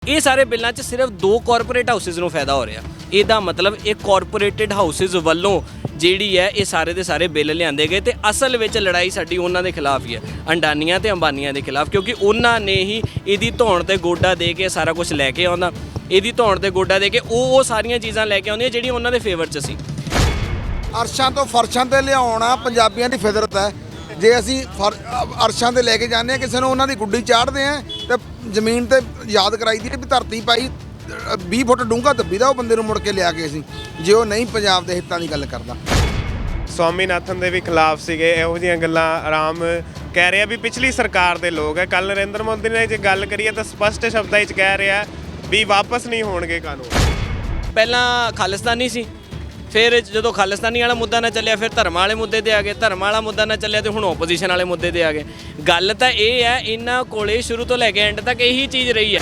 ਇਹ ਸਾਰੇ ਬਿੱਲਾਂ 'ਚ ਸਿਰਫ 2 ਕਾਰਪੋਰੇਟ ਹਾਊਸਿਸ ਨੂੰ ਫਾਇਦਾ ਹੋ ਰਿਹਾ। ਇਹਦਾ ਮਤਲਬ ਇਹ ਕਾਰਪੋਰੇਟਡ ਹਾਊਸਿਸ ਵੱਲੋਂ ਜਿਹੜੀ ਹੈ ਇਹ ਸਾਰੇ ਦੇ ਸਾਰੇ ਬਿੱਲ ਲਿਆਂਦੇ ਗਏ ਤੇ ਅਸਲ ਵਿੱਚ ਲੜਾਈ ਸਾਡੀ ਉਹਨਾਂ ਦੇ ਖਿਲਾਫ ਹੀ ਹੈ, ਅੰਡਾਨੀਆਂ ਤੇ ਅੰਬਾਨੀਆਂ ਦੇ ਖਿਲਾਫ, ਕਿਉਂਕਿ ਉਹਨਾਂ ਨੇ ਹੀ ਇਹਦੀ ਧੌਣ ਤੇ ਗੋਡਾ ਦੇ ਕੇ ਸਾਰਾ ਕੁਝ ਲੈ ਕੇ ਆਉਂਦਾ। ਇਹਦੀ ਧੌਣ ਤੇ ਗੋਡਾ ਦੇ ਕੇ ਉਹ ਸਾਰੀਆਂ ਚੀਜ਼ਾਂ ਲੈ ਕੇ ਆਉਂਦੀਆਂ ਜਿਹੜੀਆਂ ਉਹਨਾਂ ਦੇ ਫੇਵਰ 'ਚ ਸੀ। ਅਰਸ਼ਾਂ ਤੋਂ ਫਰਸ਼ਾਂ ਤੇ ਲਿਆਉਣਾ ਪੰਜਾਬੀਆਂ ਦੀ ਫਿਤਰਤ ਹੈ। ਜੇ ਅਸੀਂ ਅਰਸ਼ਾਂ ਤੇ ਲੈ ਕੇ ਜਾਂਦੇ ਹਾਂ ਕਿਸੇ ਨੂੰ, ਉਹਨਾਂ ਦੀ ਗੁੱਡੀ ਚਾੜਦੇ ਹਾਂ ਤੇ ਜ਼ਮੀਨ ਤੇ ਯਾਦ ਕਰਾਈ ਦੀ ਵੀ ਧਰਤੀ ਪਾਈ 20 ਫੁੱਟ ਡੂੰਘਾ ਦੱਬੀ ਦਾ ਉਹ ਬੰਦੇ ਨੂੰ ਮੁੜ ਕੇ ਲਿਆ ਕੇ ਅਸੀਂ, ਜੇ ਉਹ ਨਹੀਂ ਪੰਜਾਬ ਦੇ ਹਿੱਤਾਂ ਦੀ ਗੱਲ ਕਰਦਾ। ਸਵਾਮੀਨਾਥਨ ਦੇ ਵੀ ਖਿਲਾਫ ਸੀਗੇ, ਇਹੋ ਜਿਹੀਆਂ ਗੱਲਾਂ ਆਰਾਮ ਕਹਿ ਰਿਹਾ ਵੀ ਪਿਛਲੀ ਸਰਕਾਰ ਦੇ ਲੋਕ ਹੈ। ਕੱਲ ਨਰਿੰਦਰ ਮੋਦੀ ਨੇ ਜੇ ਗੱਲ ਕਰੀਏ ਤਾਂ ਸਪਸ਼ਟ ਸ਼ਬਦਾਂ 'ਚ ਕਹਿ ਰਿਹਾ ਵੀ ਵਾਪਸ ਨਹੀਂ ਹੋਣਗੇ ਕਾਨੂੰਨ। ਪਹਿਲਾਂ ਖਾਲਿਸਤਾਨੀ ਸੀ, ਫਿਰ ਜਦੋਂ ਖਾਲਿਸਤਾਨੀ ਵਾਲਾ ਮੁੱਦਾ ਨਾ ਚੱਲਿਆ ਫਿਰ ਧਰਮਾਂ ਵਾਲੇ ਮੁੱਦੇ ਤੇ ਆ ਗਏ, ਧਰਮ ਵਾਲਾ ਮੁੱਦਾ ਨਾ ਚੱਲਿਆ ਤੇ ਹੁਣ ਓਪੋਜੀਸ਼ਨ ਵਾਲੇ ਮੁੱਦੇ ਤੇ ਆ ਗਏ। ਗੱਲ ਤਾਂ ਇਹ ਹੈ ਇਹਨਾਂ ਕੋਲੇ ਸ਼ੁਰੂ ਤੋਂ ਲੈ ਕੇ ਐਂਡ ਤੱਕ ਇਹੀ ਚੀਜ਼ ਰਹੀ ਹੈ।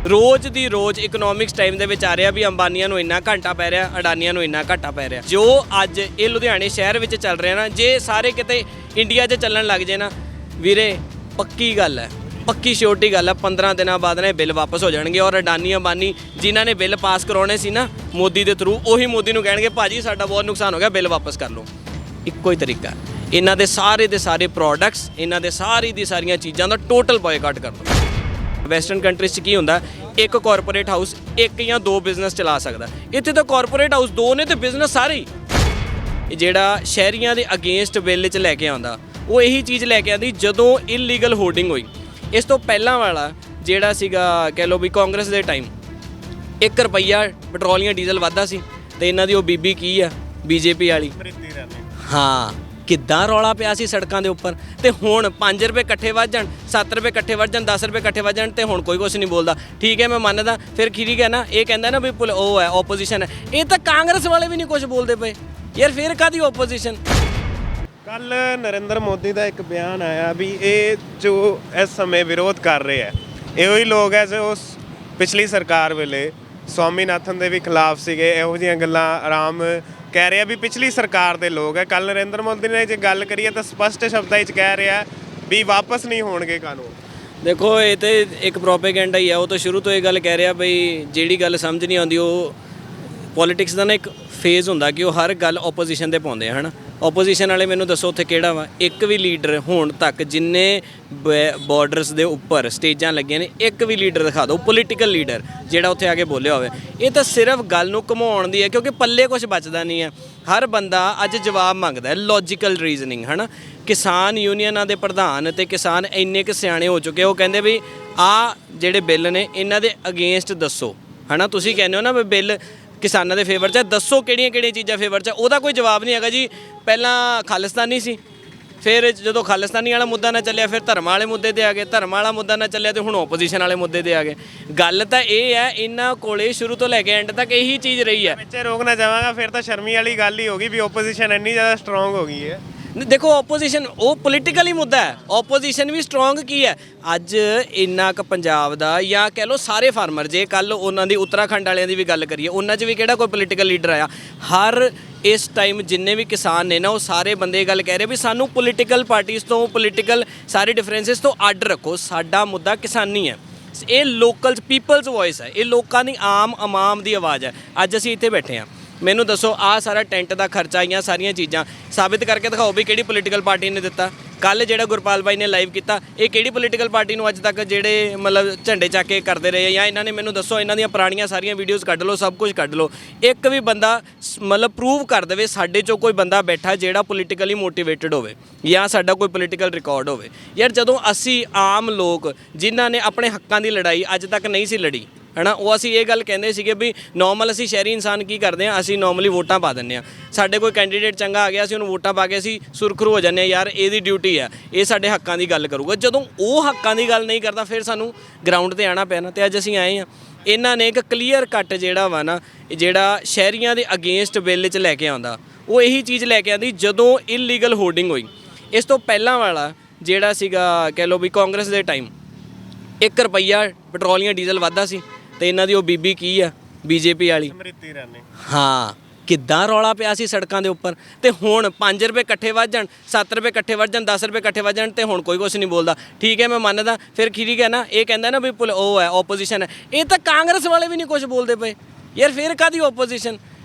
ਰੋਜ਼ ਦੀ ਰੋਜ਼ ਇਕਨੋਮਿਕਸ ਟਾਈਮ ਦੇ ਵਿੱਚ ਆ ਰਿਹਾ ਵੀ ਅੰਬਾਨੀਆਂ ਨੂੰ ਇੰਨਾ ਘਾਟਾ ਪੈ ਰਿਹਾ, ਅਡਾਨੀਆਂ ਨੂੰ ਇੰਨਾ ਘਾਟਾ ਪੈ ਰਿਹਾ। ਜੋ ਅੱਜ ਇਹ ਲੁਧਿਆਣੇ ਸ਼ਹਿਰ ਵਿੱਚ ਚੱਲ ਰਿਹਾ ਨਾ, ਜੇ ਸਾਰੇ ਕਿਤੇ ਇੰਡੀਆ 'ਚ ਚੱਲਣ ਲੱਗ ਜੇ ਨਾ ਵੀਰੇ, ਪੱਕੀ ਗੱਲ ਹੈ, ਪੱਕੀ ਸ਼ੋਰਟੀ ਗੱਲ ਹੈ, 15 ਦਿਨਾਂ ਬਾਅਦ ਨਾ ਇਹ ਬਿੱਲ ਵਾਪਸ ਹੋ ਜਾਣਗੇ। ਔਰ ਅਡਾਨੀ ਅੰਬਾਨੀ ਜਿਨ੍ਹਾਂ ਨੇ ਬਿੱਲ ਪਾਸ ਕਰਾਉਣੇ ਸੀ ਨਾ ਮੋਦੀ ਦੇ ਥਰੂ, ਉਹੀ ਮੋਦੀ ਨੂੰ ਕਹਿਣਗੇ ਭਾਜੀ ਸਾਡਾ ਬਹੁਤ ਨੁਕਸਾਨ ਹੋ ਗਿਆ, ਬਿੱਲ ਵਾਪਸ ਕਰ ਲਓ। ਇੱਕੋ ਹੀ ਤਰੀਕਾ, ਇਹਨਾਂ ਦੇ ਸਾਰੇ ਪ੍ਰੋਡਕਟਸ, ਇਹਨਾਂ ਦੇ ਸਾਰੀਆਂ ਚੀਜ਼ਾਂ ਦਾ ਟੋਟਲ ਬਾਇਕਾਟ ਕਰ ਲਓ। ਵੈਸਟਰਨ ਕੰਟਰੀਜ਼ 'ਚ ਕੀ ਹੁੰਦਾ, ਇੱਕ ਕਾਰਪੋਰੇਟ ਹਾਊਸ ਇੱਕ ਜਾਂ 2 ਬਿਜ਼ਨਸ ਚਲਾ ਸਕਦਾ। ਇੱਥੇ ਤਾਂ ਕਾਰਪੋਰੇਟ ਹਾਊਸ 2 ਨੇ ਤੇ ਬਿਜ਼ਨਸ ਸਾਰੇ ਹੀ। ਜਿਹੜਾ ਸ਼ਹਿਰੀਆਂ ਦੇ ਅਗੇਂਸਟ ਬਿੱਲ 'ਚ ਲੈ ਕੇ ਆਉਂਦਾ, ਉਹ ਇਹੀ ਚੀਜ਼ ਲੈ ਕੇ ਆਉਂਦੀ ਜਦੋਂ ਇਲੀਗਲ ਹੋਰਡਿੰਗ ਹੋਈ। ਇਸ ਤੋਂ ਪਹਿਲਾਂ ਵਾਲਾ ਜਿਹੜਾ ਸੀਗਾ ਕਹਿ ਲਓ ਵੀ ਕਾਂਗਰਸ ਦੇ ਟਾਈਮ 1 ਰੁਪਈਆ ਪੈਟਰੋਲ ਜਾਂ ਡੀਜ਼ਲ ਵੱਧਦਾ ਸੀ ਤੇ ਇਹਨਾਂ ਦੀ ਉਹ ਬੀਬੀ ਕੀ ਆ, ਬੀਜੇਪੀ ਵਾਲੀ, ਹਾਂ, ਕਿੱਦਾਂ ਰੌਲਾ ਪਿਆ ਸੀ ਸੜਕਾਂ ਦੇ ਉੱਪਰ। ਤੇ ਹੁਣ 5 ਰੁਪਏ ਇਕੱਠੇ ਵੱਧ ਜਾਣ, 7 ਰੁਪਏ ਇਕੱਠੇ ਵੱਧ ਜਾਣ, 10 ਰੁਪਏ ਇਕੱਠੇ ਵੱਧ ਜਾਣ ਤੇ ਹੁਣ ਕੋਈ ਕੁਛ ਨਹੀਂ ਬੋਲਦਾ। ਠੀਕ ਹੈ, ਮੈਂ ਮੰਨਦਾ, ਫਿਰ ਠੀਕ ਹੈ ਨਾ, ਇਹ ਕਹਿੰਦਾ ਨਾ ਵੀ ਉਹ ਹੈ ਓਪੋਜੀਸ਼ਨ ਹੈ। ਇਹ ਤਾਂ ਕਾਂਗਰਸ ਵਾਲੇ ਵੀ ਨਹੀਂ ਕੁਝ ਬੋਲਦੇ ਪਏ ਯਾਰ, ਫਿਰ ਕਾਹਦੀ ਓਪੋਜੀਸ਼ਨ। ਕੱਲ ਨਰਿੰਦਰ ਮੋਦੀ ਦਾ ਇੱਕ ਬਿਆਨ ਆਇਆ ਵੀ ਇਹ ਜੋ ਇਸ ਸਮੇਂ ਵਿਰੋਧ ਕਰ ਰਹੇ ਹੈ, ਇਹੋ ਹੀ ਲੋਕ ਹੈ ਜੋ ਪਿਛਲੀ ਸਰਕਾਰ ਵੇਲੇ ਸਵਾਮੀਨਾਥਨ ਦੇ ਵੀ ਖਿਲਾਫ ਸੀਗੇ। ਇਹੋ ਜਿਹੀਆਂ ਗੱਲਾਂ ਆਰਾਮ ਕਹਿ ਰਿਹਾ ਵੀ ਪਿਛਲੀ ਸਰਕਾਰ ਦੇ ਲੋਕ ਹੈ। ਕੱਲ ਨਰਿੰਦਰ ਮੋਦੀ ਨੇ ਜੇ ਗੱਲ ਕਰੀਏ ਤਾਂ ਸਪਸ਼ਟ ਸ਼ਬਦਾਂ 'ਚ ਕਹਿ ਰਿਹਾ ਵੀ ਵਾਪਸ ਨਹੀਂ ਹੋਣਗੇ ਕਾਨੂੰਨ। ਦੇਖੋ, ਇਹ ਤੇ ਇੱਕ ਪ੍ਰੋਪੇਗੈਂਡਾ ਹੀ ਹੈ। ਉਹ ਤਾਂ ਸ਼ੁਰੂ ਤੋਂ ਇਹ ਗੱਲ ਕਹਿ ਰਿਹਾ ਬਈ ਜਿਹੜੀ ਗੱਲ ਸਮਝ ਨਹੀਂ ਆਉਂਦੀ, ਉਹ ਪੋਲੀਟਿਕਸ ਦਾ ਨਾ ਇੱਕ ਫੇਜ਼ ਹੁੰਦਾ ਕਿ ਉਹ ਹਰ ਗੱਲ ਓਪੋਜੀਸ਼ਨ 'ਤੇ ਪਾਉਂਦੇ ਹਨ। ਓਪੋਜੀਸ਼ਨ ਵਾਲੇ ਮੈਨੂੰ ਦੱਸੋ ਉੱਥੇ ਕਿਹੜਾ ਵਾ? ਇੱਕ ਵੀ ਲੀਡਰ ਹੁਣ ਤੱਕ ਜਿੰਨੇ ਬਾਰਡਰਸ ਦੇ ਉੱਪਰ ਸਟੇਜਾਂ ਲੱਗੀਆਂ ਨੇ, ਇੱਕ ਵੀ ਲੀਡਰ ਦਿਖਾ ਦਿਓ, ਪੋਲੀਟੀਕਲ ਲੀਡਰ ਜਿਹੜਾ ਉੱਥੇ ਆ ਕੇ ਬੋਲਿਆ ਹੋਵੇ। ਇਹ ਤਾਂ ਸਿਰਫ ਗੱਲ ਨੂੰ ਘੁਮਾਉਣ ਦੀ ਹੈ, ਕਿਉਂਕਿ ਪੱਲੇ ਕੁਝ ਬਚਦਾ ਨਹੀਂ ਹੈ। ਹਰ ਬੰਦਾ ਅੱਜ ਜਵਾਬ ਮੰਗਦਾ ਹੈ, ਲੌਜੀਕਲ ਰੀਜ਼ਨਿੰਗ, ਹੈ ਨਾ। ਕਿਸਾਨ ਯੂਨੀਅਨਾਂ ਦੇ ਪ੍ਰਧਾਨ ਤੇ ਕਿਸਾਨ ਇੰਨੇ ਕੁ ਸਿਆਣੇ ਹੋ ਚੁੱਕੇ, ਉਹ ਕਹਿੰਦੇ ਵੀ ਆਹ ਜਿਹੜੇ ਬਿੱਲ ਨੇ ਇਹਨਾਂ ਦੇ ਅਗੇਂਸਟ ਦੱਸੋ, ਹੈ ਨਾ। ਤੁਸੀਂ ਕਹਿੰਦੇ ਹੋ ਨਾ ਵੀ ਬਿੱਲ ਕਿਸਾਨਾਂ ਦੇ ਫੇਵਰ 'ਚ, ਦੱਸੋ ਕਿਹੜੀਆਂ ਚੀਜ਼ਾਂ ਫੇਵਰ 'ਚ। ਉਹਦਾ ਕੋਈ ਜਵਾਬ ਨਹੀਂ ਹੈਗਾ ਜੀ। ਪਹਿਲਾਂ ਖਾਲਿਸਤਾਨੀ ਸੀ, ਫਿਰ ਜਦੋਂ ਖਾਲਿਸਤਾਨੀ ਵਾਲਾ ਮੁੱਦਾ ਨਾ ਚੱਲਿਆ ਫਿਰ ਧਰਮਾਂ ਵਾਲੇ ਮੁੱਦੇ ਤੇ ਆ ਗਏ, ਧਰਮ ਵਾਲਾ ਮੁੱਦਾ ਨਾ ਚੱਲਿਆ ਤੇ ਹੁਣ ਓਪੋਜੀਸ਼ਨ ਵਾਲੇ ਮੁੱਦੇ ਤੇ ਆ ਗਏ। ਗੱਲ ਤਾਂ ਇਹ ਹੈ, ਇਹਨਾਂ ਕੋਲੇ ਸ਼ੁਰੂ ਤੋਂ ਲੈ ਕੇ ਐਂਡ ਤੱਕ ਇਹੀ ਚੀਜ਼ ਰਹੀ ਹੈ। ਵਿੱਚੇ ਰੋਕਣਾ ਚਾਹਾਂਗਾ, ਫਿਰ ਤਾਂ ਸ਼ਰਮੀ ਵਾਲੀ ਗੱਲ ਹੀ ਹੋ ਗਈ ਵੀ ਓਪੋਜੀਸ਼ਨ ਇੰਨੀ ਜ਼ਿਆਦਾ ਸਟਰੋਂਗ ਹੋ ਗਈ ਹੈ। ਦੇਖੋ, ਓਪੋਜੀਸ਼ਨ ਉਹ ਪੋਲੀਟੀਕਲੀ ਮੁੱਦਾ ਹੈ, ਓਪੋਜੀਸ਼ਨ ਵੀ ਸਟਰੋਂਗ ਕੀ ਹੈ ਅੱਜ ਇੰਨਾ ਕੁ ਪੰਜਾਬ ਦਾ, ਜਾਂ ਕਹਿ ਲਓ ਸਾਰੇ ਫਾਰਮਰ, ਜੇ ਕੱਲ ਉਹਨਾਂ ਦੀ ਉੱਤਰਾਖੰਡ ਵਾਲਿਆਂ ਦੀ ਵੀ ਗੱਲ ਕਰੀਏ, ਉਹਨਾਂ 'ਚ ਵੀ ਕਿਹੜਾ ਕੋਈ ਪੋਲੀਟੀਕਲ ਲੀਡਰ ਆਇਆ। ਹਰ ਇਸ ਟਾਈਮ ਜਿੰਨੇ ਵੀ ਕਿਸਾਨ ਨੇ ਨਾ, ਉਹ ਸਾਰੇ ਬੰਦੇ ਇਹ ਗੱਲ ਕਹਿ ਰਹੇ ਵੀ ਸਾਨੂੰ ਪੋਲੀਟੀਕਲ ਪਾਰਟੀਜ਼ ਤੋਂ, ਪੋਲੀਟੀਕਲ ਸਾਰੇ ਡਿਫਰੈਂਸਿਸ ਤੋਂ ਅੱਡ ਰੱਖੋ, ਸਾਡਾ ਮੁੱਦਾ ਕਿਸਾਨੀ ਹੈ। ਇਹ ਲੋਕਲ ਪੀਪਲਸ ਵੌਇਸ ਹੈ, ਇਹ ਲੋਕਾਂ ਦੀ ਆਵਾਮ ਦੀ ਆਵਾਜ਼ ਹੈ। ਅੱਜ ਅਸੀਂ ਇੱਥੇ ਬੈਠੇ ਹਾਂ, ਮੈਨੂੰ ਦੱਸੋ ਆਹ ਸਾਰਾ ਟੈਂਟ ਦਾ ਖਰਚਾ, ਜਾਂ ਸਾਰੀਆਂ ਚੀਜ਼ਾਂ ਸਾਬਿਤ ਕਰਕੇ ਦਿਖਾਓ ਵੀ ਕਿਹੜੀ ਪੋਲੀਟੀਕਲ ਪਾਰਟੀ ਨੇ ਦਿੱਤਾ। ਕੱਲ ਜਿਹੜਾ ਗੁਰਪਾਲ ਬਾਈ ਨੇ ਲਾਈਵ ਕੀਤਾ, ਇਹ ਕਿਹੜੀ ਪੋਲੀਟੀਕਲ ਪਾਰਟੀ ਨੂੰ ਅੱਜ ਤੱਕ ਜਿਹੜੇ ਮਤਲਬ ਝੰਡੇ ਚੱਕ ਕੇ ਕਰਦੇ ਰਹੇ, ਜਾਂ ਇਹਨਾਂ ਨੇ, ਮੈਨੂੰ ਦੱਸੋ, ਇਹਨਾਂ ਦੀਆਂ ਪੁਰਾਣੀਆਂ ਸਾਰੀਆਂ ਵੀਡੀਓਜ਼ ਕੱਢ ਲਓ, ਸਭ ਕੁਝ ਕੱਢ ਲਓ, ਇੱਕ ਵੀ ਬੰਦਾ ਮਤਲਬ ਪ੍ਰੂਵ ਕਰ ਦੇਵੇ ਸਾਡੇ 'ਚੋਂ ਕੋਈ ਬੰਦਾ ਬੈਠਾ ਜਿਹੜਾ ਪੋਲੀਟੀਕਲੀ ਮੋਟੀਵੇਟਡ ਹੋਵੇ ਜਾਂ ਸਾਡਾ ਕੋਈ ਪੋਲੀਟੀਕਲ ਰਿਕਾਰਡ ਹੋਵੇ। ਯਾਰ ਜਦੋਂ ਅਸੀਂ ਆਮ ਲੋਕ ਜਿਨ੍ਹਾਂ ਨੇ ਆਪਣੇ ਹੱਕਾਂ ਦੀ ਲੜਾਈ ਅੱਜ ਤੱਕ ਨਹੀਂ ਸੀ ਲੜੀ, ਹੈ ਨਾ, ਉਹ ਅਸੀਂ ਇਹ ਗੱਲ ਕਹਿੰਦੇ ਸੀਗੇ ਵੀ ਨੋਰਮਲ ਅਸੀਂ ਸ਼ਹਿਰੀ ਇਨਸਾਨ ਕੀ ਕਰਦੇ ਹਾਂ, ਅਸੀਂ ਨੋਰਮਲੀ ਵੋਟਾਂ ਪਾ ਦਿੰਦੇ ਹਾਂ। ਸਾਡੇ ਕੋਈ ਕੈਂਡੀਡੇਟ ਚੰਗਾ ਆ ਗਿਆ, ਅਸੀਂ ਉਹਨੂੰ ਵੋਟਾਂ ਪਾ ਕੇ ਅਸੀਂ ਸੁਰਖਰੂ ਹੋ ਜਾਂਦੇ ਹਾਂ, ਯਾਰ ਇਹਦੀ ਡਿਊਟੀ ਹੈ, ਇਹ ਸਾਡੇ ਹੱਕਾਂ ਦੀ ਗੱਲ ਕਰੂਗਾ। ਜਦੋਂ ਉਹ ਹੱਕਾਂ ਦੀ ਗੱਲ ਨਹੀਂ ਕਰਦਾ, ਫਿਰ ਸਾਨੂੰ ਗਰਾਊਂਡ 'ਤੇ ਆਉਣਾ ਪੈਣਾ। ਤੇ ਅੱਜ ਅਸੀਂ ਆਏ ਹਾਂ, ਇਹਨਾਂ ਨੇ ਇੱਕ ਕਲੀਅਰ ਕੱਟ ਜਿਹੜਾ ਵਾ ਨਾ, ਜਿਹੜਾ ਸ਼ਹਿਰੀਆਂ ਦੇ ਅਗੇਂਸਟ ਬਿੱਲ 'ਚ ਲੈ ਕੇ ਆਉਂਦਾ, ਉਹ ਇਹੀ ਚੀਜ਼ ਲੈ ਕੇ ਆਉਂਦੀ ਜਦੋਂ ਇਲੀਗਲ ਹੋਰਡਿੰਗ ਹੋਈ। ਇਸ ਤੋਂ ਪਹਿਲਾਂ ਵਾਲਾ ਜਿਹੜਾ ਸੀਗਾ ਕਹਿ ਲਓ ਵੀ ਕਾਂਗਰਸ ਦੇ ਟਾਈਮ 1 ਰੁਪਈਆ ਪੈਟਰੋਲ ਜਾਂ ਡੀਜ਼ਲ ਵੱਧਦਾ ਸੀ ਤੇ ਇਹਨਾਂ ਦੀ ਉਹ ਬੀਬੀ ਕੀ ਆ, ਬੀਜੇਪੀ ਵਾਲੀ, ਸਮ੍ਰਿਤੀ ਇਰਾਨੀ, ਹਾਂ, ਕਿੱਦਾਂ ਰੌਲਾ ਪਿਆ ਸੀ ਸੜਕਾਂ ਦੇ ਉੱਪਰ, ਤੇ ਹੁਣ 5 ਰੁਪਏ ਇਕੱਠੇ ਵੱਧ ਜਾਣ, 7 ਰੁਪਏ ਇਕੱਠੇ ਵੱਧ ਜਾਣ, 10 ਰੁਪਏ ਇਕੱਠੇ ਵੱਧ ਜਾਣ, ਤੇ ਹੁਣ ਕੋਈ ਕੁਛ ਨਹੀਂ ਬੋਲਦਾ। ਠੀਕ ਹੈ, ਮੈਂ ਮੰਨਦਾ, ਫਿਰ ਠੀਕ ਹੈ ਨਾ, ਇਹ ਕਹਿੰਦਾ ਨਾ ਵੀ ਉਹ ਹੈ ਆਪੋਜੀਸ਼ਨ ਹੈ, ਇਹ ਤਾਂ ਕਾਂਗਰਸ ਵਾਲੇ ਵੀ ਨਹੀਂ ਕੁਛ ਬੋਲਦੇ ਪਏ ਯਾਰ, ਫਿਰ ਕਾਹਦੀ ਆਪੋਜੀਸ਼ਨ।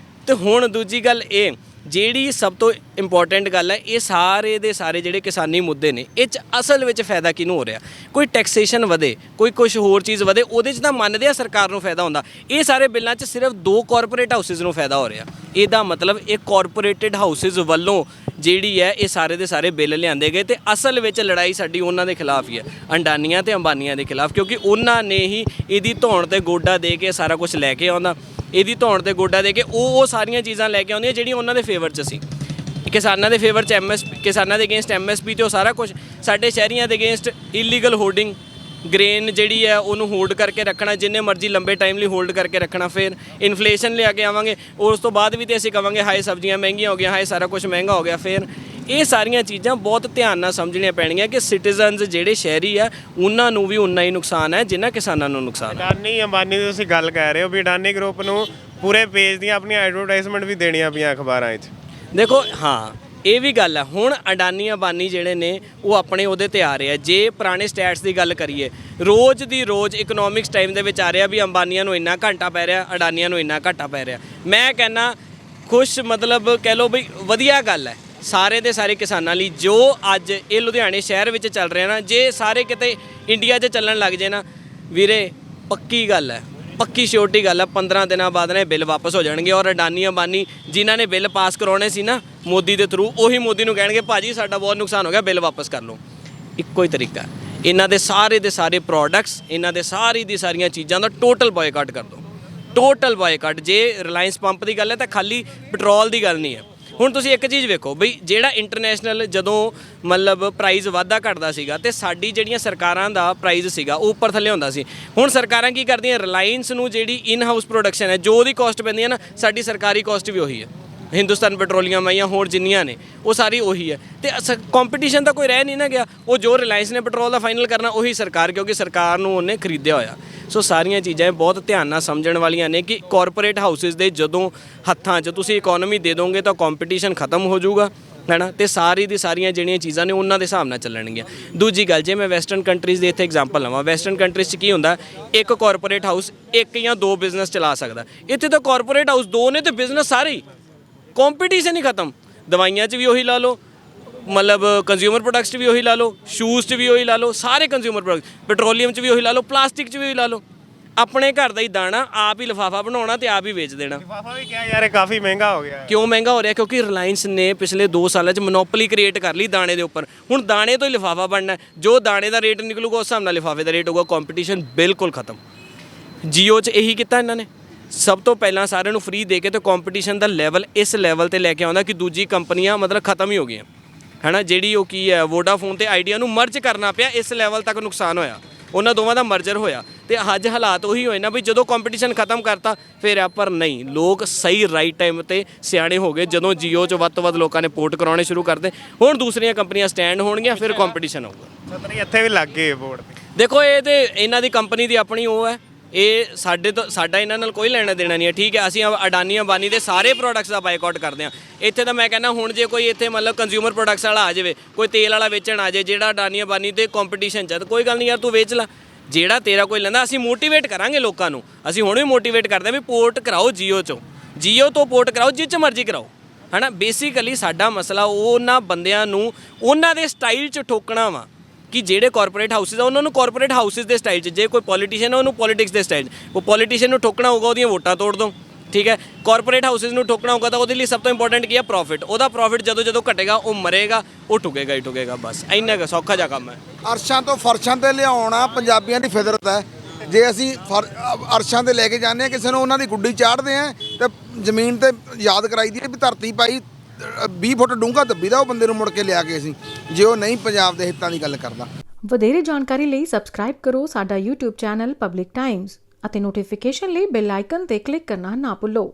ਤੇ ਹੁਣ ਦੂਜੀ ਗੱਲ ਇਹ ਜਿਹੜੀ ਸਭ ਤੋਂ ਇੰਪੋਰਟੈਂਟ ਗੱਲ ਹੈ, ਇਹ ਸਾਰੇ ਦੇ ਸਾਰੇ ਜਿਹੜੇ ਕਿਸਾਨੀ ਮੁੱਦੇ ਨੇ, ਇਹ 'ਚ ਅਸਲ ਵਿੱਚ ਫਾਇਦਾ ਕਿਹਨੂੰ ਹੋ ਰਿਹਾ? ਕੋਈ ਟੈਕਸੇਸ਼ਨ ਵਧੇ, ਕੋਈ ਕੁਝ ਹੋਰ ਚੀਜ਼ ਵਧੇ, ਉਹਦੇ 'ਚ ਤਾਂ ਮੰਨਦੇ ਆ ਸਰਕਾਰ ਨੂੰ ਫਾਇਦਾ ਹੁੰਦਾ। ਇਹ ਸਾਰੇ ਬਿੱਲਾਂ 'ਚ ਸਿਰਫ 2 ਕਾਰਪੋਰੇਟ ਹਾਊਸਿਸ ਨੂੰ ਫਾਇਦਾ ਹੋ ਰਿਹਾ। ਇਹਦਾ ਮਤਲਬ ਇਹ ਕਾਰਪੋਰੇਟਡ ਹਾਊਸਿਸ ਵੱਲੋਂ ਜਿਹੜੀ ਹੈ ਇਹ ਸਾਰੇ ਦੇ ਸਾਰੇ ਬਿੱਲ ਲਿਆਂਦੇ ਗਏ, ਤੇ ਅਸਲ ਵਿੱਚ ਲੜਾਈ ਸਾਡੀ ਉਹਨਾਂ ਦੇ ਖਿਲਾਫ ਹੀ ਹੈ, ਅੰਡਾਨੀਆਂ ਤੇ ਅੰਬਾਨੀਆਂ ਦੇ ਖਿਲਾਫ, ਕਿਉਂਕਿ ਉਹਨਾਂ ਨੇ ਹੀ ਇਹਦੀ ਧੌਣ ਤੇ ਗੋਡਾ ਦੇ ਕੇ ਸਾਰਾ ਕੁਝ ਲੈ ਕੇ ਆਉਂਦਾ, ਇਹਦੀ ਧੌਣ ਤੇ ਗੋਡਾ ਦੇ ਕੇ ਉਹ ਸਾਰੀਆਂ ਚੀਜ਼ਾਂ ਲੈ ਕੇ ਆਉਂਦੀਆਂ ਜਿਹੜੀਆਂ ਉਹਨਾਂ ਦੇ ਫੇਵਰ 'ਚ ਸੀ। ਕਿਸਾਨਾਂ ਦੇ ਫੇਵਰ 'ਚ ਕਿਸਾਨਾਂ ਦੇ ਅਗੇਂਸਟ MSP ਤੇ ਉਹ ਸਾਰਾ ਕੁਝ, ਸਾਡੇ ਸ਼ਹਿਰੀਆਂ ਦੇ ਅਗੇਂਸਟ ਇਲੀਗਲ ਹੋਲਡਿੰਗ, ਗ੍ਰੇਨ ਜਿਹੜੀ ਹੈ ਉਹਨੂੰ ਹੋਲਡ ਕਰਕੇ ਰੱਖਣਾ, ਜਿੰਨੇ ਮਰਜ਼ੀ ਲੰਬੇ ਟਾਈਮ ਲਈ ਹੋਲਡ ਕਰਕੇ ਰੱਖਣਾ, ਫਿਰ ਇਨਫਲੇਸ਼ਨ ਲਿਆ ਕੇ ਆਵਾਂਗੇ, ਉਸ ਤੋਂ ਬਾਅਦ ਵੀ ਤੇ ਅਸੀਂ ਕਵਾਂਗੇ ਹਾਏ ਸਬਜ਼ੀਆਂ ਮਹਿੰਗੀਆਂ ਹੋ ਗਈਆਂ, ਹਾਏ ਸਾਰਾ ਕੁਝ ਮਹਿੰਗਾ ਹੋ ਗਿਆ। ਫਿਰ ਇਹ ਸਾਰੀਆਂ ਚੀਜ਼ਾਂ ਬਹੁਤ ਧਿਆਨ ਨਾਲ ਸਮਝਣੀਆਂ ਪੈਣਗੀਆਂ ਕਿ ਸਿਟੀਜ਼ਨਸ ਜਿਹੜੇ ਸ਼ਹਿਰੀ ਆ ਉਹਨਾਂ ਨੂੰ ਵੀ ਉਨਾ ਹੀ ਨੁਕਸਾਨ ਹੈ ਜਿੰਨਾ ਕਿਸਾਨਾਂ ਨੂੰ ਨੁਕਸਾਨ ਹੈ। ਅਡਾਨੀ ਅੰਬਾਨੀ ਦੀ ਤੁਸੀਂ ਗੱਲ ਕਹਿ ਰਹੇ ਹੋ ਵੀ ਅਡਾਨੀ ਗਰੁੱਪ ਨੂੰ ਪੂਰੇ ਪੇਜ ਦੀਆਂ ਆਪਣੀਆਂ ਐਡਵਰਟਾਈਜ਼ਮੈਂਟ ਵੀ ਦੇਣੀਆਂ ਪਈਆਂ ਅਖਬਾਰਾਂ 'ਚ। ਦੇਖੋ ਹਾਂ, ਇਹ ਵੀ ਗੱਲ ਹੈ। ਹੁਣ ਅਡਾਨੀ ਅੰਬਾਨੀ ਜਿਹੜੇ ਨੇ ਉਹ ਆਪਣੇ ਉਹਦੇ ਤੇ ਆ ਰਹੇ ਆ। ਜੇ ਪੁਰਾਣੇ ਸਟੈਟਸ ਦੀ ਗੱਲ ਕਰੀਏ, ਰੋਜ਼ ਦੀ ਰੋਜ਼ ਇਕਨੋਮਿਕਸ ਟਾਈਮ ਦੇ ਵਿੱਚ ਆ ਰਿਹਾ ਵੀ ਅੰਬਾਨੀਆਂ ਨੂੰ ਇੰਨਾ ਘਾਟਾ ਪੈ ਰਿਹਾ, ਅਡਾਨੀਆਂ ਨੂੰ ਇੰਨਾ ਘਾਟਾ ਪੈ ਰਿਹਾ। ਮੈਂ ਕਹਿੰਦਾ ਖੁਸ਼, ਮਤਲਬ ਕਹਿ ਲਓ ਬਈ ਵਧੀਆ ਗੱਲ ਹੈ ਸਾਰੇ ਦੇ ਸਾਰੇ ਕਿਸਾਨਾਂ ਲਈ। ਜੋ ਅੱਜ ਇਹ ਲੁਧਿਆਣੇ ਸ਼ਹਿਰ ਵਿੱਚ ਚੱਲ ਰਿਹਾ ਨਾ, ਜੇ ਸਾਰੇ ਕਿਤੇ ਇੰਡੀਆ 'ਚ ਚੱਲਣ ਲੱਗ ਜੇ ਨਾ ਵੀਰੇ, ਪੱਕੀ ਗੱਲ ਹੈ, ਪੱਕੀ ਸਿਓਰਟੀ ਗੱਲ ਹੈ, 15 ਦਿਨਾਂ ਬਾਅਦ ਨਾ ਇਹ ਬਿੱਲ ਵਾਪਸ ਹੋ ਜਾਣਗੇ। ਔਰ ਅਡਾਨੀ ਅੰਬਾਨੀ ਜਿਨ੍ਹਾਂ ਨੇ ਬਿੱਲ ਪਾਸ ਕਰਾਉਣੇ ਸੀ ਨਾ ਮੋਦੀ ਦੇ ਥਰੂ, ਉਹੀ ਮੋਦੀ ਨੂੰ ਕਹਿਣਗੇ ਭਾਜੀ ਸਾਡਾ ਬਹੁਤ ਨੁਕਸਾਨ ਹੋ ਗਿਆ, ਬਿੱਲ ਵਾਪਸ ਕਰ ਲਓ। ਇੱਕੋ ਹੀ ਤਰੀਕਾ, ਇਹਨਾਂ ਦੇ ਸਾਰੇ ਪ੍ਰੋਡਕਟਸ, ਇਹਨਾਂ ਦੇ ਸਾਰੀਆਂ ਚੀਜ਼ਾਂ ਦਾ ਟੋਟਲ ਬਾਇਕਾਟ ਕਰ ਦਿਓ, ਟੋਟਲ ਬਾਇਕਾਟ। ਜੇ ਰਿਲਾਇੰਸ ਪੰਪ ਦੀ ਗੱਲ ਹੈ ਤਾਂ ਖਾਲੀ ਪੈਟਰੋਲ ਦੀ ਗੱਲ ਨਹੀਂ ਹੈ। ਹੁਣ ਤੁਸੀਂ ਇੱਕ ਚੀਜ਼ ਵੇਖੋ ਬਈ, ਜਿਹੜਾ ਇੰਟਰਨੈਸ਼ਨਲ ਜਦੋਂ ਮਤਲਬ ਪ੍ਰਾਈਜ਼ ਵਾਧਾ ਘਟਦਾ ਸੀਗਾ ਤੇ ਸਾਡੀ ਜਿਹੜੀਆਂ ਸਰਕਾਰਾਂ ਦਾ ਪ੍ਰਾਈਜ਼ ਸੀਗਾ ਉਹ ਉੱਪਰ ਥੱਲੇ ਹੁੰਦਾ ਸੀ। ਹੁਣ ਸਰਕਾਰਾਂ ਕੀ ਕਰਦੀਆਂ, ਰਿਲਾਇੰਸ ਨੂੰ ਜਿਹੜੀ ਇਨ ਹਾਊਸ ਪ੍ਰੋਡਕਸ਼ਨ ਹੈ, ਜੋ ਉਹਦੀ ਕਾਸਟ ਪੈਂਦੀ ਹੈ ਨਾ, ਸਾਡੀ ਸਰਕਾਰੀ ਕਾਸਟ ਵੀ ਉਹੀ ਹੈ। ਹਿੰਦੁਸਤਾਨ ਪੈਟਰੋਲੀਅਮ ਹੈ ਜਾਂ ਹੋਰ ਜਿੰਨੀਆਂ ਨੇ ਉਹ ਸਾਰੀ ਉਹੀ ਹੈ, ਤੇ ਕੰਪੀਟੀਸ਼ਨ ਤਾਂ ਕੋਈ ਰਹਿ ਨਹੀਂ ਨਾ ਗਿਆ। ਉਹ ਜੋ ਰਿਲਾਇੰਸ ਨੇ ਪੈਟਰੋਲ ਦਾ ਫਾਈਨਲ ਕਰਨਾ ਉਹੀ ਸਰਕਾਰ, ਕਿਉਂਕਿ ਸਰਕਾਰ ਨੂੰ ਉਹਨੇ ਖਰੀਦਿਆ ਹੋਇਆ। ਸੋ ਸਾਰੀਆਂ ਚੀਜ਼ਾਂ ਬਹੁਤ ਧਿਆਨ ਨਾਲ ਸਮਝਣ ਵਾਲੀਆਂ ਨੇ ਕਿ ਕਾਰਪੋਰੇਟ ਹਾਊਸਿਸ ਦੇ ਜਦੋਂ ਹੱਥਾਂ 'ਚ ਤੁਸੀਂ ਇਕਨੋਮੀ ਦੇ ਦੋਗੇ ਤਾਂ ਕੰਪੀਟੀਸ਼ਨ ਖਤਮ ਹੋ ਜਾਊਗਾ, ਹੈ ਨਾ, ਤੇ ਸਾਰੀਆਂ ਜਿਹੜੀਆਂ ਚੀਜ਼ਾਂ ਨੇ ਉਹਨਾਂ ਦੇ ਹਿਸਾਬ ਨਾਲ ਚੱਲਣਗੀਆਂ। ਦੂਜੀ ਗੱਲ, ਜੇ ਮੈਂ ਵੈਸਟਰਨ ਕੰਟਰੀਜ਼ ਦੇ ਇੱਥੇ ਐਗਜ਼ਾਮਪਲ ਲਵਾਂ, ਵੈਸਟਰਨ ਕੰਟਰੀਜ਼ 'ਚ ਕੀ ਹੁੰਦਾ, ਇੱਕ ਕਾਰਪੋਰੇਟ ਹਾਊਸ 1 ਜਾਂ 2 ਬਿਜ਼ਨਸ ਚਲਾ ਸਕਦਾ। ਇੱਥੇ ਤਾਂ ਕਾਰਪੋਰੇਟ ਹਾਊਸ 2 ਨੇ ਤੇ ਬਿਜ਼ਨਸ ਸਾਰੇ ਹੀ, ਕੰਪੀਟੀਸ਼ਨ ਹੀ ਖਤਮ। ਦਵਾਈਆਂ 'ਚ ਵੀ ਉਹੀ ਲਾ ਲਓ, ਮਤਲਬ ਕੰਜ਼ਿਊਮਰ ਪ੍ਰੋਡਕਟਸ 'ਚ ਵੀ ਉਹੀ ਲਾ ਲਓ, ਸ਼ੂਜ਼ 'ਚ ਵੀ ਉਹੀ ਲਾ ਲਓ, ਸਾਰੇ ਕੰਜ਼ਿਊਮਰ ਪ੍ਰੋਡਕਟ, ਪੈਟਰੋਲੀਅਮ 'ਚ ਵੀ ਉਹੀ ਲਾ ਲਓ, ਪਲਾਸਟਿਕ 'ਚ ਵੀ ਉਹੀ ਲਾ ਲਓ। ਆਪਣੇ ਘਰ ਦਾ ਹੀ ਦਾਣਾ, ਆਪ ਹੀ ਲਿਫਾਫਾ ਬਣਾਉਣਾ ਤੇ ਆਪ ਹੀ ਵੇਚ ਦੇਣਾ। ਲਿਫਾਫਾ ਵੀ ਕਿਹਾ ਯਾਰ, ਇਹ ਕਾਫੀ ਮਹਿੰਗਾ ਹੋ ਗਿਆ। ਕਿਉਂ ਮਹਿੰਗਾ ਹੋ ਰਿਹਾ? ਕਿਉਂਕਿ ਰਿਲਾਇੰਸ ਨੇ ਪਿਛਲੇ 2 ਸਾਲਾਂ 'ਚ ਮੋਨੋਪੋਲੀ ਕ੍ਰੀਏਟ ਕਰ ਲਈ ਦਾਣੇ ਦੇ ਉੱਪਰ। ਹੁਣ ਦਾਣੇ ਤੋਂ ਹੀ ਲਿਫਾਫਾ ਬਣਨਾ, ਜੋ ਦਾਣੇ ਦਾ ਰੇਟ ਨਿਕਲੂਗਾ ਉਸ ਹਿਸਾਬ ਨਾਲ ਲਿਫਾਫੇ ਦਾ ਰੇਟ ਹੋਊਗਾ। ਕੰਪੀਟੀਸ਼ਨ ਬਿਲਕੁਲ ਖਤਮ। ਜੀਓ 'ਚ ਇਹੀ ਕੀਤਾ ਇਹਨਾਂ ਨੇ, ਸਭ ਤੋਂ ਪਹਿਲਾਂ ਸਾਰਿਆਂ ਨੂੰ ਫ੍ਰੀ ਦੇ ਕੇ ਤੇ ਕੰਪੀਟੀਸ਼ਨ ਦਾ ਲੈਵਲ ਇਸ ਲੈਵਲ ਤੇ ਲੈ ਕੇ ਆਉਂਦਾ ਕਿ ਦੂਜੀ ਕੰਪਨੀਆਂ ਮਤਲਬ ਖਤਮ ਹੀ ਹੋ ਗਈਆਂ, ਹੈ ਨਾ। ਜਿਹੜੀ ਉਹ ਕੀ ਹੈ, ਵੋਡਾਫੋਨ ਤੇ ਆਈਡੀਆ ਨੂੰ ਮਰਜ ਕਰਨਾ ਪਿਆ, ਇਸ ਲੈਵਲ ਤੱਕ ਨੁਕਸਾਨ ਹੋਇਆ, ਉਹਨਾਂ ਦੋਵਾਂ ਦਾ ਮਰਜਰ ਹੋਇਆ। ਤੇ ਅੱਜ ਹਾਲਾਤ ਉਹੀ ਹੋਏ ਨਾ ਵੀ ਜਦੋਂ ਕੰਪੀਟੀਸ਼ਨ ਖਤਮ ਕਰਤਾ ਫਿਰ ਆ। ਪਰ ਨਹੀਂ, ਲੋਕ ਸਹੀ ਰਾਈਟ ਟਾਈਮ ਤੇ ਸਿਆਣੇ ਹੋ ਗਏ। ਜਦੋਂ ਜੀਓ 'ਚ ਵੱਧ ਤੋਂ ਵੱਧ ਲੋਕਾਂ ਨੇ ਪੋਰਟ ਕਰਾਉਣੇ ਸ਼ੁਰੂ ਕਰਦੇ, ਹੁਣ ਦੂਸਰੀਆਂ ਕੰਪਨੀਆਂ ਸਟੈਂਡ ਹੋਣਗੀਆਂ, ਫਿਰ ਕੰਪੀਟੀਸ਼ਨ ਆਊਗਾ। ਸਤਰੀ ਇੱਥੇ ਵੀ ਲੱਗ ਗਏ ਬੋਰਡ ਤੇ। ਦੇਖੋ ਇਹ ਤੇ ਇਹਨਾਂ ਦੀ ਕੰਪਨੀ ਦੀ ਆਪਣੀ ਉਹ ਹੈ, ਇਹ ਸਾਡਾ ਇਹਨਾਂ ਨਾਲ ਕੋਈ ਲੈਣਾ ਦੇਣਾ ਨਹੀਂ ਹੈ। ਠੀਕ ਹੈ, ਅਸੀਂ ਅਡਾਨੀ ਅੰਬਾਨੀ ਦੇ ਸਾਰੇ ਪ੍ਰੋਡਕਟਸ ਦਾ ਬਾਈਕਾਟ ਕਰਦੇ ਹਾਂ। ਇੱਥੇ ਤਾਂ ਮੈਂ ਕਹਿੰਦਾ ਹੁਣ ਜੇ ਕੋਈ ਇੱਥੇ ਮਤਲਬ ਕੰਜ਼ਿਊਮਰ ਪ੍ਰੋਡਕਟਸ ਵਾਲਾ ਆ ਜਾਵੇ, ਕੋਈ ਤੇਲ ਵਾਲਾ ਵੇਚਣ ਆ ਜਾਵੇ ਜਿਹੜਾ ਅਡਾਨੀ ਅੰਬਾਨੀ ਤੇ ਕੰਪੀਟੀਸ਼ਨ 'ਚ, ਤਾਂ ਕੋਈ ਗੱਲ ਨਹੀਂ ਯਾਰ, ਤੂੰ ਵੇਚ ਲੈ, ਜਿਹੜਾ ਤੇਰਾ ਕੋਈ ਲੈਂਦਾ। ਅਸੀਂ ਮੋਟੀਵੇਟ ਕਰਾਂਗੇ ਲੋਕਾਂ ਨੂੰ, ਅਸੀਂ ਹੁਣ ਵੀ ਮੋਟੀਵੇਟ ਕਰਦੇ ਹਾਂ ਵੀ ਪੋਰਟ ਕਰਾਓ ਜੀਓ ਤੋਂ ਪੋਰਟ ਕਰਾਓ, ਜਿਸ 'ਚ ਮਰਜ਼ੀ ਕਰਾਓ, ਹੈ ਨਾ। ਬੇਸਿਕਲੀ ਸਾਡਾ ਮਸਲਾ ਉਹਨਾਂ ਬੰਦਿਆਂ ਨੂੰ ਉਹਨਾਂ ਦੇ ਸਟਾਈਲ 'ਚ ਠੋਕਣਾ ਵਾ ਕਿ ਜਿਹੜੇ ਕਾਰਪੋਰੇਟ ਹਾਊਸਿਸ ਆ ਉਹਨਾਂ ਨੂੰ ਕਾਰਪੋਰੇਟ ਹਾਊਸਿਸ ਦੇ ਸਟਾਈਲ 'ਚ, ਜੇ ਕੋਈ ਪੋਲੀਟੀਸ਼ੀਅਨ ਆ ਉਹਨੂੰ ਪੋਲੀਟਿਕਸ ਦੇ ਸਟਾਈਲ 'ਚ। ਉਹ ਪੋਲੀਟੀਸ਼ੀਅਨ ਨੂੰ ਠੋਕਣਾ ਹੋਊਗਾ ਉਹਦੀਆਂ ਵੋਟਾਂ ਤੋੜ ਦੋ, ਠੀਕ ਹੈ। ਕਾਰਪੋਰੇਟ ਹਾਊਸਿਸ ਨੂੰ ਠੋਕਣਾ ਹੋਊਗਾ ਤਾਂ ਉਹਦੇ ਲਈ ਸਭ ਤੋਂ ਇੰਪੋਰਟੈਂਟ ਕੀ ਹੈ, ਪ੍ਰੋਫਿਟ। ਉਹਦਾ ਪ੍ਰੋਫਿਟ ਜਦੋਂ ਘਟੇਗਾ ਉਹ ਮਰੇਗਾ, ਉਹ ਠੁਕੇਗਾ ਹੀ ਠੁਕੇਗਾ, ਬਸ ਇੰਨਾ ਕੁ ਸੌਖਾ ਜਿਹਾ ਕੰਮ ਹੈ। ਅਰਸ਼ਾਂ ਤੋਂ ਫਰਸ਼ਾਂ ਤੇ ਲਿਆਉਣਾ ਪੰਜਾਬੀਆਂ ਦੀ ਫਿਤਰਤ ਹੈ। ਜੇ ਅਸੀਂ ਅਰਸ਼ਾਂ ਤੇ ਲੈ ਕੇ ਜਾਂਦੇ ਹਾਂ ਕਿਸੇ ਨੂੰ, ਉਹਨਾਂ ਦੀ ਗੁੱਡੀ ਚਾੜਦੇ ਹਾਂ ਤੇ ਜ਼ਮੀਨ ਤੇ ਯਾਦ ਕਰਾਈ ਦੀ ਵੀ ਧਰਤੀ ਪਾਈ 20 ਫੁੱਟ ਡੂੰਘਾ ਦੱਬੀ ਦਾ ਉਹ ਬੰਦੇ ਨੂੰ ਮੁੜ ਕੇ ਲਿਆ ਕੇ ਅਸੀਂ, ਜੇ ਉਹ ਨਹੀਂ ਪੰਜਾਬ ਦੇ ਹਿੱਤਾਂ ਦੀ ਗੱਲ ਕਰਦਾ। ਵਧੇਰੇ ਜਾਣਕਾਰੀ ਲਈ ਸਬਸਕ੍ਰਾਈਬ ਕਰੋ ਸਾਡਾ YouTube ਚੈਨਲ ਪਬਲਿਕ ਟਾਈਮਜ਼ ਅਤੇ ਨੋਟੀਫਿਕੇਸ਼ਨ ਲਈ ਬੈਲ ਆਈਕਨ ਤੇ ਕਲਿੱਕ ਕਰਨਾ ਨਾ ਭੁੱਲੋ।